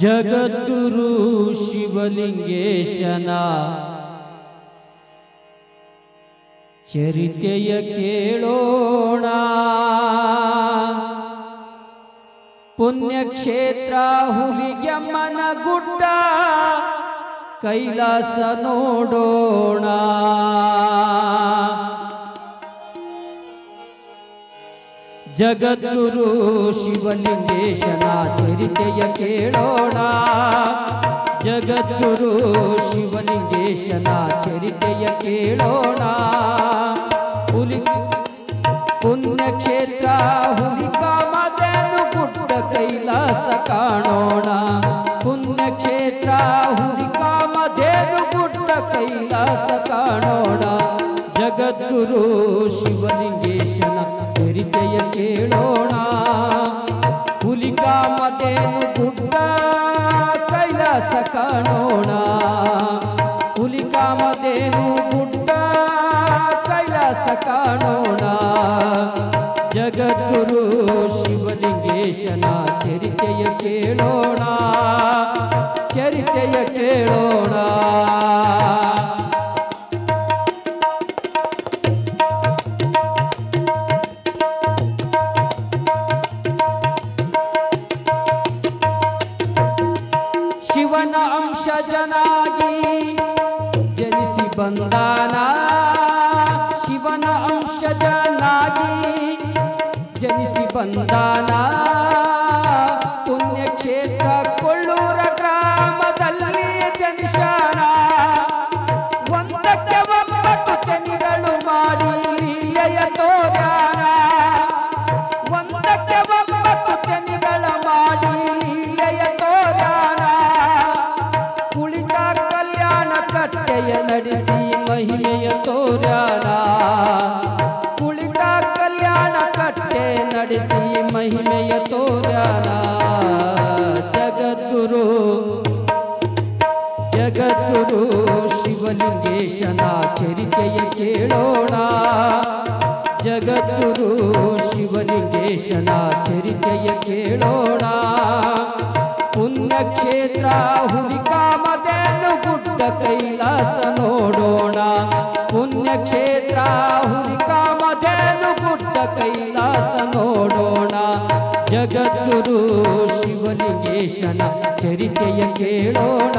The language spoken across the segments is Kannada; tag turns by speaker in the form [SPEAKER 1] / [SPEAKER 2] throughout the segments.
[SPEAKER 1] ಜಗದ್ಗುರು ಶಿವಲಿಂಗೇಶನ ಚರಿತೆಯ ಕೇಳೋಣ. ಪುಣ್ಯಕ್ಷೇತ್ರ ಹುಲಿಗೆಮ್ಮನ ಗುಡ್ಡ ಕೈಲಾಸ ನೋಡೋಣ. ಜಗದ್ಗುರು ಶಿವಲಿಂಗೇಶನ ಚರಿತೆಯ ಕೇಳೋಣ. ಜಗದ್ಗುರು ಶಿವಲಿಂಗೇಶನ ಚರಿತೆಯ ಕೇಳೋಣ. ಪುಣ್ಯಕ್ಷೇತ್ರ ಹುಲಿಕಾಮಧೇನು ಗುಡ್ಡ ಕೈಲಾಸ ಕಾಣೋಣ. ಪುಣ್ಯಕ್ಷೇತ್ರ ಹುಲಿಕಾಮಧೇನು ಗುಡ್ಡ ಕೈಲಾಸ ಕಾಣೋಣ. ಜಗದ್ಗುರು ಶಿವಲಿಂಗೇಶನ ಚರಿತೆಯ ಕೇಳೋಣ. ಹುಲಿಕಾಮಧೇನು ಗುಡ್ಡ ಕೈಲಾಸ ಕಾಣೋಣ. ಹುಲಿಕಾಮಧೇನು ಗುಡ್ಡ ಕೈಲಾಸ ಕಾಣೋಣ. ಜಗದ್ಗುರು ಶಿವಲಿಂಗೇಶನ ಚರಿತೆಯ ಕೇಳೋಣ. ಚರಿತೆಯ ಕೇಳೋಣ. ಶಿವನ ಅಂಶಜನಾಗಿ ಜನಿಸಿ ಬಂದಾನ. ಶಿವನ ಅಂಶಜನಾಗಿ ಜನಿಸಿ ಬಂದಾನ. ಪುಣ್ಯಕ್ಷೇತ್ರ ಕೊಳ್ಳೂರ ಗ್ರಾಮದಲ್ಲಿ ಜನಿಶಾನ. ಒಂದಕ್ಕೆ 9 ತೆನಿಗಳು ಮಾಡಿ ಲೀಲೆಯ ತೋರ್ಯಾನ. ಒಂದಕ್ಕೆ 9 ತೆನಿಗಳ ಮಾಡಿ ಲೀಲೆಯ ತೋರ್ಯಾನ. ಕುಳಿತ ಕಲ್ಯಾಣ ಕಟ್ಟೆಯ ನಡೆಸಿ ಮಹಿಮೆಯ ತೋರ್ಯಾನ. ಕುಳಿತ ಕಲ್ಯಾಣ ಕಟ್ಟೆ ನಡೆಸಿ ಮಹಿಮೆಯ ತೋರ್ಯಾನ. ಜಗದ್ಗುರು ಜಗದ್ಗುರು ಶಿವಲಿಂಗೇಶನ ಚರಿತೆಯ ಕೇಳೋಣ. ಜಗದ್ಗುರು ಶಿವಲಿಂಗೇಶನ ಚರಿತೆಯ ಕೇಳೋಣ. ಪುಣ್ಯಕ್ಷೇತ್ರ ಹುಲಿಕಾಮಧೇನು ಗುಡ್ಡ ಕೈಲಾಸ ನೋಡೋಣ. ಪುಣ್ಯಕ್ಷೇತ್ರ ಹುಲಿಕಾಮಧೇನು ಗುಡ್ಡ ಕೈಲಾಸ ನೋಡೋಣ. ಜಗದ್ಗುರು ಶಿವಲಿಂಗೇಶನ ಚರಿತೆಯ ಕೇಳೋಣ.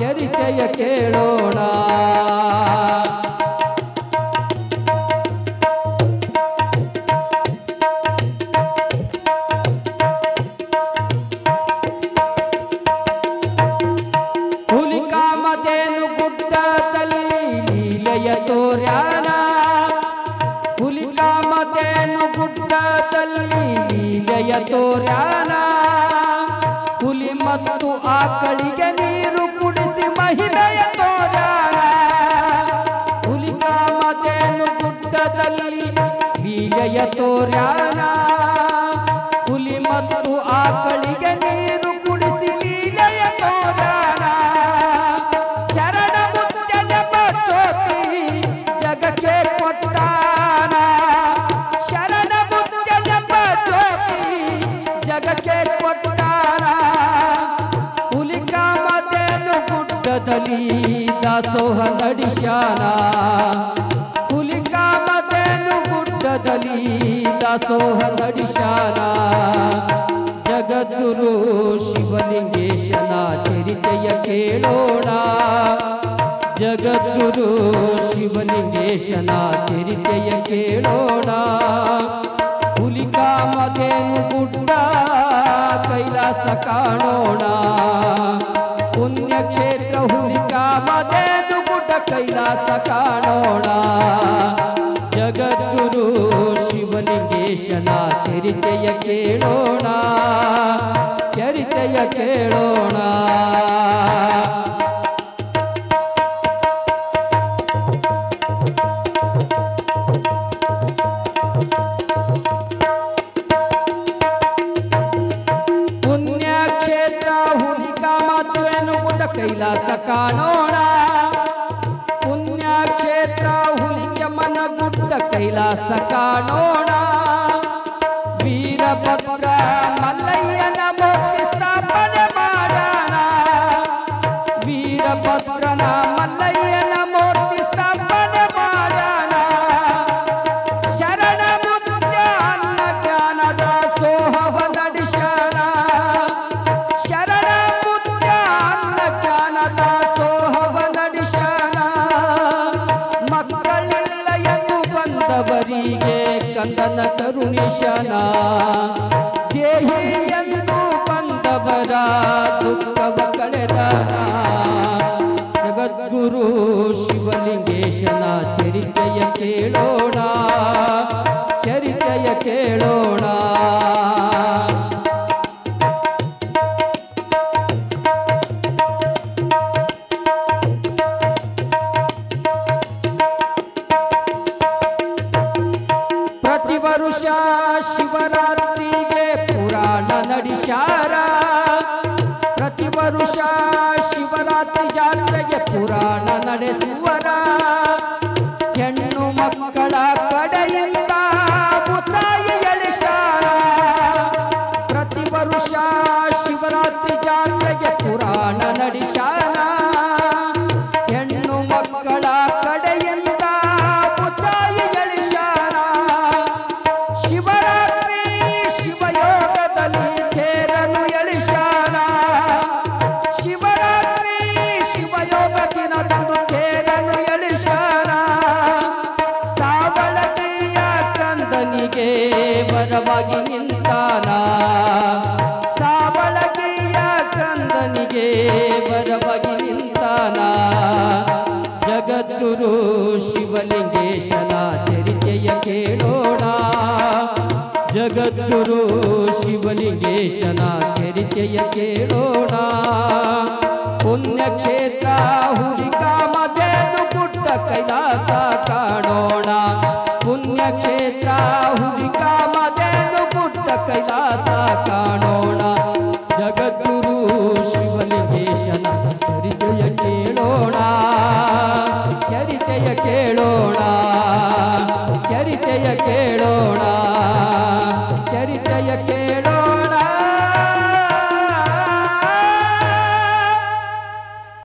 [SPEAKER 1] ಚರಿತೆಯ ಕೇಳೋಣ. ಹುಲಿಕಾಮಧೇನು ಗುಡ್ಡದಲ್ಲಿ ಲೀಲೆಯ ತೋರ್ಯಾನ. ಹುಲಿಕಾಮಧೇನು ಗುಡ್ಡದಲ್ಲಿ ಲೀಲೆಯ ತೋರ್ಯಾನ. ಹುಲಿ ಮತ್ತು ಆಕಳಿಗೆ ನೀರು ಕುಡಿಸಿ ಮಹಿಮೆಯ ತೋರ್ಯಾನ. ಹುಲಿಕಾಮಧೇನು ಗುಡ್ಡದಲ್ಲಿ ಲೀಲೆಯ ತೋರ್ಯಾನ. ಹುಲಿ ಮತ್ತು ಆಕಳಿಗೆ ನೀರು ಕುಡಿಸಿ ಲೀಲೆಯ ತೋರ್ಯಾನ. ಶರಣ ಮುತ್ಯನ ಜ್ಯೋತಿ ಜಗಕ್ಕೆ ಕೊಟ್ಟಾನ. ಶರಣ ಮುತ್ಯನ ಜ್ಯೋತಿ ಜಗಕ್ಕೆ ಕೊಟ್ಟಾನ. ಹುಲಿಕಾಮಧೇನು ಗುಡ್ಡದಲ್ಲಿ ದಾಸೋಹ ನಡೆಸ್ಯಾನ. ಹುಲಿಕಾಮಧೇನು ಗುಡ್ಡದಲ್ಲಿ ದಾಸೋಹ ನಡೆಸ್ಯಾನ. ಜಗದ್ಗುರು ಶಿವಲಿಂಗೇಶನ ಚರಿತೆಯ ಕೇಳೋಣ. ಜಗದ್ಗುರು ಶಿವಲಿಂಗೇಶನ ಚರಿತೆಯ ಕೇಳೋಣ. ಹುಲಿಕಾಮಧೇನು ಗುಡ್ಡ ಕೈಲಾಸ ಕಾಣೋಣ. ಪುಣ್ಯಕ್ಷೇತ್ರ ಹುಲಿಕಾಮಧೇನು ಗುಡ್ಡ ಕೈಲಾಸ ಕಾಣೋಣ. ಜಗದ್ಗುರು ಶಿವಲಿಂಗೇಶನ ಚರಿತೆಯ ಕೇಳೋಣ. ಚರಿತೆಯ ಕೇಳೋಣ. ಪುಣ್ಯಕ್ಷೇತ್ರ ಹುಲಿಕಾಮಧೇನು ಗುಡ್ಡ ಕೈಲಾಸ ಕಾಣೋಣ. ಪುಣ್ಯಕ್ಷೇತ್ರ ಹುಲಿಗೆಮ್ಮನ ಗುಡ್ಡ ಕೈಲಾಸ ಕಾಣೋಣ. ವೀರಭದ್ರ ಮಲ್ಲಯ್ಯನ ಮೂರ್ತಿ ಸ್ಥಾಪನೆ ಬಂದನ ಕರುಣೇಶನ ದೇಹಿ ಎಂದು ಬಂದವರ ದುಃಖವ ಕಳೆದನ ಜಗದ್ಗುರು ಶಿವಲಿಂಗೇಶನ ಚರಿತೆಯ ಕೇಳೋಣ ಚರಿತೆಯ ಕೇಳೋಣ ಪ್ರತಿ ವರುಷ ಶಿವರಾತ್ರಿಗೆ ಪುರಾಣ ನಡೆಸಾರ ಪ್ರತಿ ವರುಷ ಶಿವರಾತ್ರಿ ಜಾತ್ರೆಗೆ ಪುರಾಣ ನಡೆಸುವರ ಹೆಣ್ಣು ಮಕ್ಕಳ ಕಡೆಯಿಂದ ಮುತ್ತಾಯಿ ಎಳಿಸಾರ ಪ್ರತಿ ವರುಷ ಶಿವರಾತ್ರಿ ಜಾತ್ರೆಗೆ ಪುರಾಣ ನಡೆಸಾರ ಹೆಣ್ಣು ಮಕ್ಕಳ ಕಡೆಯಿಂದ ಮುತ್ತಾಯಿ ಎಳಿಸಾರ ಶಿವರಾತ್ರಿ ಶಿವಯೋಗದಲ್ಲಿ ತೇರನು ಎಳಿಸಾರ ಶಿವರಾತ್ರಿ ಶಿವಯೋಗ ದಿನದಂದು ತೇರನು ಎಳಿಸಾರ ಸಾವಳಗಿಯ ಕಂದನಿಗೆ ವರವಾಗಿ ನಿಂತಾನ ಸಾವಳಗಿಯ ಕಂದನಿಗೆ ವರವಾಗಿ ನಿಂತಾನ ಜಗದ್ಗುರು ಶಿವಲಿಂಗೇಶನ ಚರಿತೆಯ ಕೇಳೋಣ ಜಗದ್ಗುರು ಶಿವಲಿಂಗೇಶನ ಚರಿತೆಯ ಕೇಳೋಣ ಪುಣ್ಯಕ್ಷೇತ್ರ ಹುಲಿಕಾಮಧೇನು ಗುಡ್ಡ ಕೈಲಾಸ ಕಾಣೋಣ ಪುಣ್ಯಕ್ಷೇತ್ರ ಹುಲಿಕಾಮಧೇನು ಗುಡ್ಡ ಕೈಲಾಸ ಕಾಣೋಣ ಜಗದ್ಗುರು ಶಿವಲಿಂಗೇಶನ ಚರಿತೆಯ ಕೇಳೋಣ ಚರಿತೆಯ ಕೇಳೋಣ ಚರಿತೆಯ ಕೇಳೋಣ ಚರಿತೆಯ ಕೇಳೋಣ